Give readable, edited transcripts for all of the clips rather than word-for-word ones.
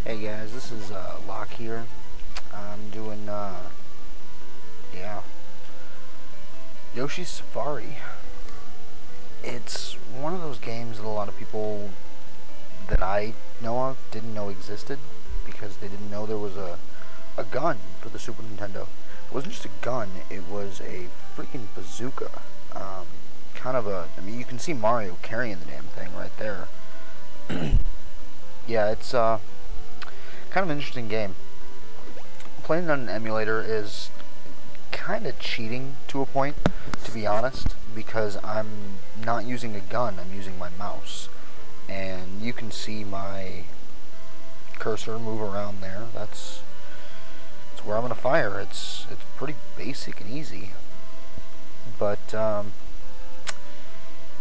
Hey guys, this is Locke here. I'm doing yeah, Yoshi's Safari. It's one of those games that a lot of people that I know of didn't know existed because they didn't know there was a gun for the Super Nintendo. It wasn't just a gun, it was a freaking bazooka. I mean, you can see Mario carrying the damn thing right there. Yeah, it's kind of an interesting game. Playing on an emulator is kind of cheating to a point, to be honest, because I'm not using a gun, I'm using my mouse. And you can see my cursor move around there. That's where I'm going to fire. It's pretty basic and easy. But,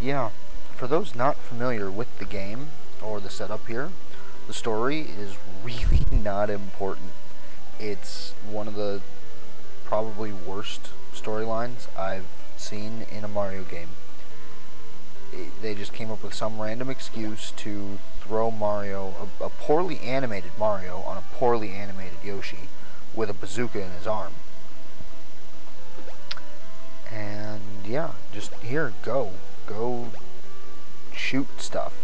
yeah, for those not familiar with the game, or the setup here, the story is really not important. It's one of the probably worst storylines I've seen in a Mario game. They just came up with some random excuse to throw Mario, a poorly animated Mario, on a poorly animated Yoshi with a bazooka in his arm. And yeah, just here, go shoot stuff.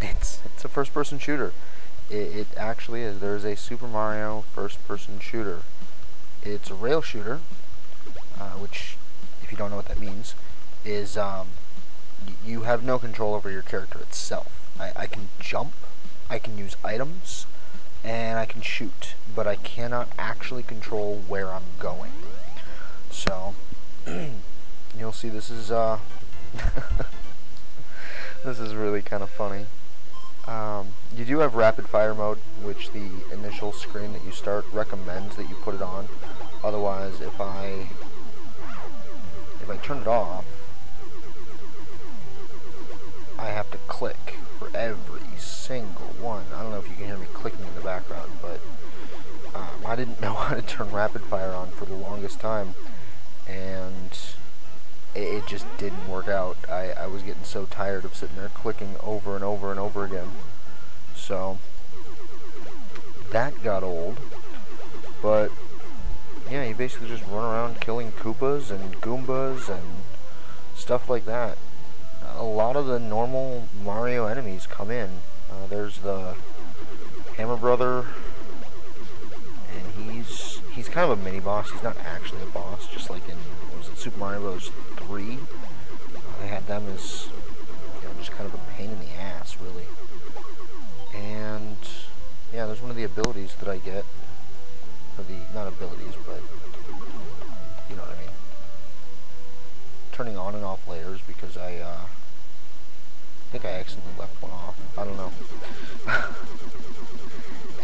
It's a first-person shooter. It actually is. There's a Super Mario first-person shooter. It's a rail shooter, which, if you don't know what that means, is you have no control over your character itself. I can jump, I can use items, and I can shoot, but I cannot actually control where I'm going. So, you'll see this is this is really kind of funny. You do have rapid fire mode, which the initial screen that you start recommends that you put it on. Otherwise, if I turn it off, I have to click for every single one. I don't know if you can hear me clicking in the background, but I didn't know how to turn rapid fire on for the longest time, and it just didn't work out. I was getting so tired of sitting there clicking over and over and over again. So that got old. But yeah, you basically just run around killing Koopas and Goombas and stuff like that. A lot of the normal Mario enemies come in. There's the Hammer Brother, and he's kind of a mini boss. He's not actually a boss, just like in, what was it, Super Mario Bros. 3. They had them as, you know, just kind of a pain in the ass, really. And yeah, there's one of the abilities that I get, or not abilities, but you know what I mean. Turning on and off layers, because I think I accidentally left one off. I don't know.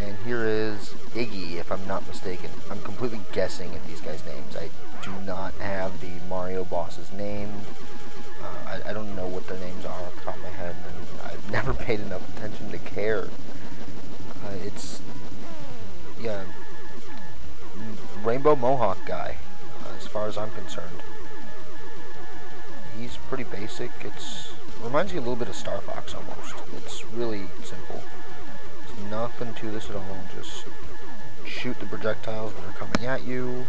And here is Iggy, if I'm not mistaken. I'm completely guessing at these guys' names. I do not have the Mario boss's name. I don't know what their names are off the top of my head, and I've never paid enough attention to care. It's, yeah, Rainbow Mohawk guy, as far as I'm concerned. He's pretty basic. Reminds you a little bit of Star Fox almost. It's really simple. There's nothing to this at all. Just shoot the projectiles that are coming at you,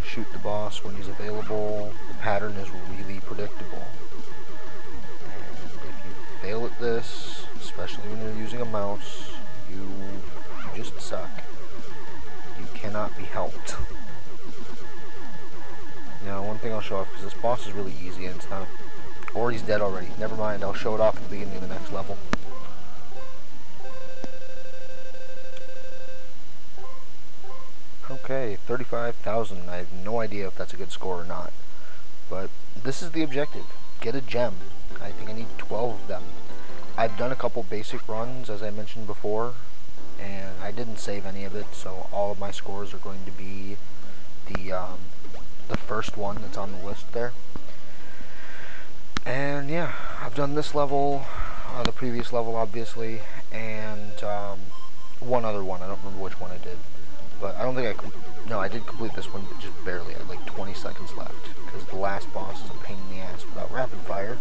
shoot the boss when he's available. The pattern is really predictable. And if you fail at this, especially when you're using a mouse, you just suck. You cannot be helped. Now, one thing I'll show off, because this boss is really easy, and it's not... Or he's dead already. Never mind, I'll show it off at the beginning of the next level. Okay, 35,000. I have no idea if that's a good score or not. But this is the objective. Get a gem. I think I need 12 of them. I've done a couple basic runs, as I mentioned before, and I didn't save any of it, so all of my scores are going to be the first one that's on the list there. And yeah, I've done this level, the previous level obviously, and one other one. I don't remember which one I did. But I don't think I did complete this one, but just barely. I had like 20 seconds left, because the last boss is a pain in the ass without rapid fire.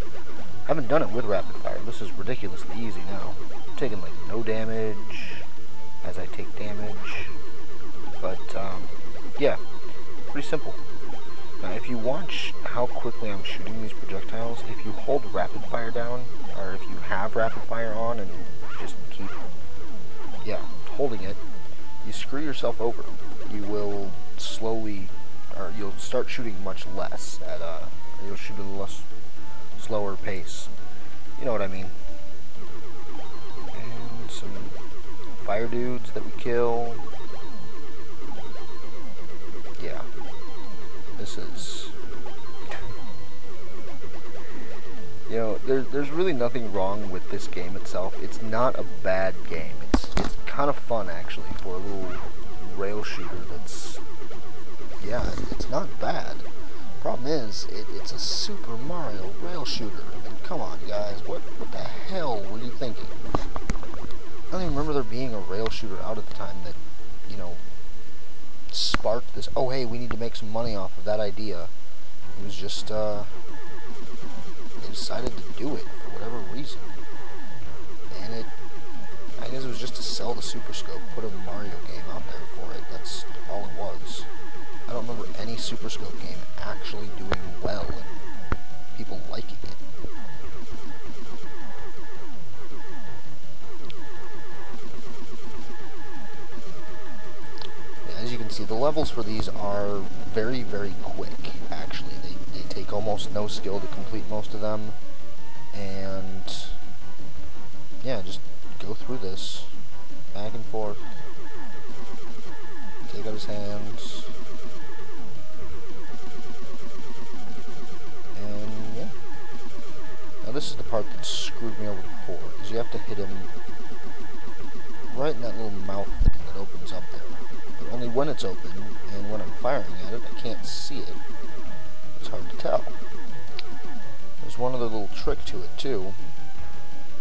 I haven't done it with rapid fire. This is ridiculously easy now. I'm taking like no damage. take damage. But, yeah, pretty simple. Now, if you watch how quickly I'm shooting these projectiles, if you hold rapid fire down, or if you have rapid fire on and just keep, holding it, you screw yourself over. You will slowly, or you'll start shooting much less at you'll shoot at a less slower pace. You know what I mean. And some fire dudes that we kill. Yeah. This is... you know, there's really nothing wrong with this game itself. It's not a bad game. It's kind of fun, actually, for a little rail shooter that's... yeah, it's not bad. Problem is, it's a Super Mario rail shooter. I mean, come on, guys. What the hell were you thinking? I don't even remember there being a rail shooter out at the time that, you know, sparked this. Oh, hey, we need to make some money off of that idea. It was just, they decided to do it for whatever reason. And I guess it was just to sell the Super Scope, put a Mario game out there for it. That's all it was. I don't remember any Super Scope game actually doing well and people liking it. Yeah, as you can see, the levels for these are very, very quick, actually. They take almost no skill to complete most of them. And yeah, just go through this back and forth. Take out his hands. And yeah. Now this is the part that screwed me over before, is you have to hit him right in that little mouth thing that opens up there. But only when it's open, and when I'm firing at it, I can't see it. It's hard to tell. There's one other little trick to it too.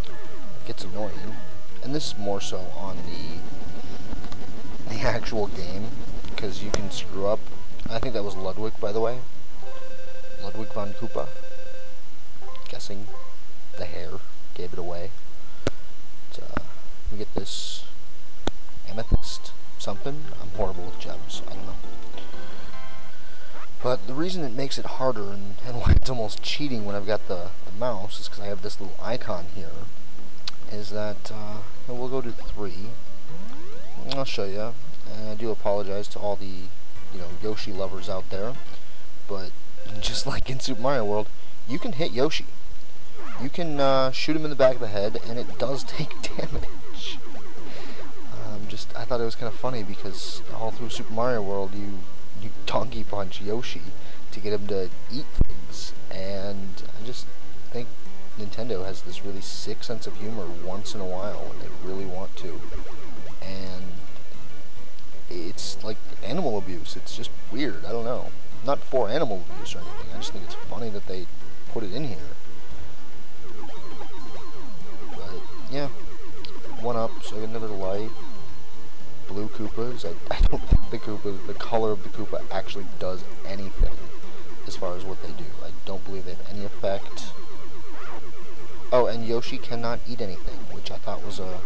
It gets annoying. And this is more so on the actual game, because you can screw up. I think that was Ludwig, by the way. Ludwig von Koopa. Guessing the hair gave it away. But, we get this amethyst something. I'm horrible with gems. I don't know. But the reason it makes it harder and why it's almost cheating when I've got the mouse is because I have this little icon here. Is that we'll go to 3. I'll show you. And I do apologize to all the Yoshi lovers out there, but just like in Super Mario World, you can hit Yoshi. You can shoot him in the back of the head, and it does take damage. I thought it was kind of funny because all through Super Mario World, you donkey punch Yoshi to get him to eat things, and I just think Nintendo has this really sick sense of humor once in a while when they really want to, and it's like animal abuse. It's just weird. I don't know. Not for animal abuse or anything. I just think it's funny that they put it in here. But yeah, 1 up, so I get another life. Blue Koopas. I don't think the color of the Koopa actually does anything as far as what they do. I don't believe they have any effect. Oh, and Yoshi cannot eat anything, which I thought was a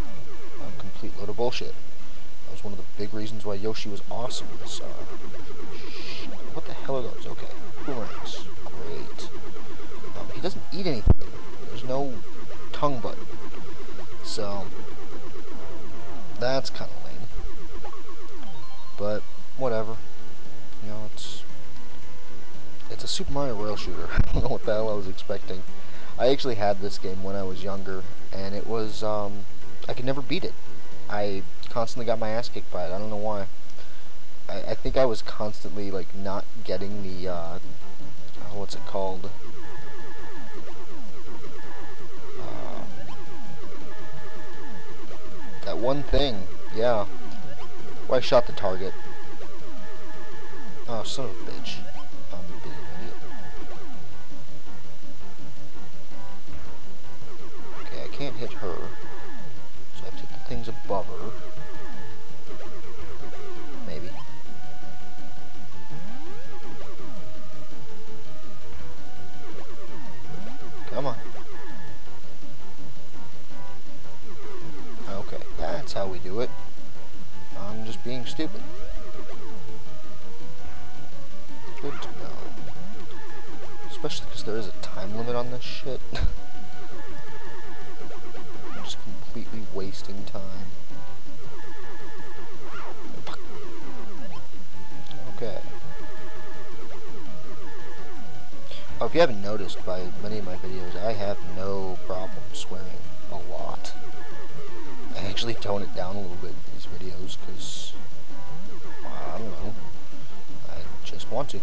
complete load of bullshit. That was one of the big reasons why Yoshi was awesome. So, what the hell are those? Okay, boomerangs. Great. He doesn't eat anything. There's no tongue button. So, that's kind of lame. But, whatever. You know, it's a Super Mario rail shooter. I don't know what the hell I was expecting. I actually had this game when I was younger, and it was, I could never beat it. I constantly got my ass kicked by it. I don't know why. I think I was constantly, like, not getting the, what's it called? That one thing, yeah. Well, I shot the target. Oh, son of a bitch. I'm being an idiot. Okay, I can't hit her. So I have to hit the things above her. Maybe. Come on. Okay, that's how we do it. just being stupid. Good to know. Especially because there is a time limit on this shit. I'm just completely wasting time. Okay. Oh, if you haven't noticed by many of my videos, I have no problem swearing a lot. I actually tone it down a little bit in these videos because, I don't know, I just want to.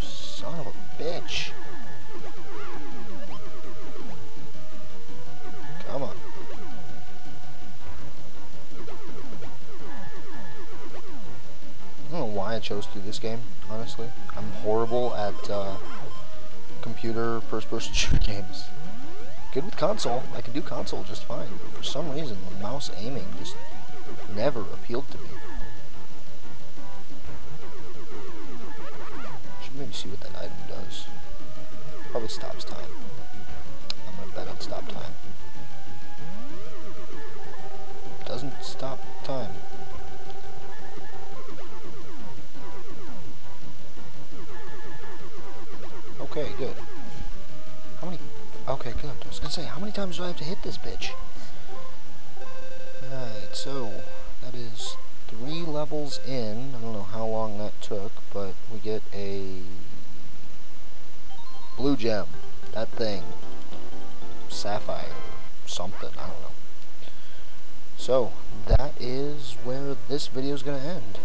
Son of a bitch. Come on. I don't know why I chose to do this game, honestly. I'm horrible at computer first-person shooter games. Good with console. I can do console just fine. But for some reason, the mouse aiming just never appealed to me. Should maybe see what that item does. Probably stops time. I'm gonna bet on stop time. Doesn't stop time. Okay, good. How many? Okay, good. I was gonna say, how many times do I have to hit this bitch? Alright, so that is 3 levels in. I don't know how long that took, but we get a blue gem. That thing. Sapphire. Something. I don't know. So, that is where this video is gonna end.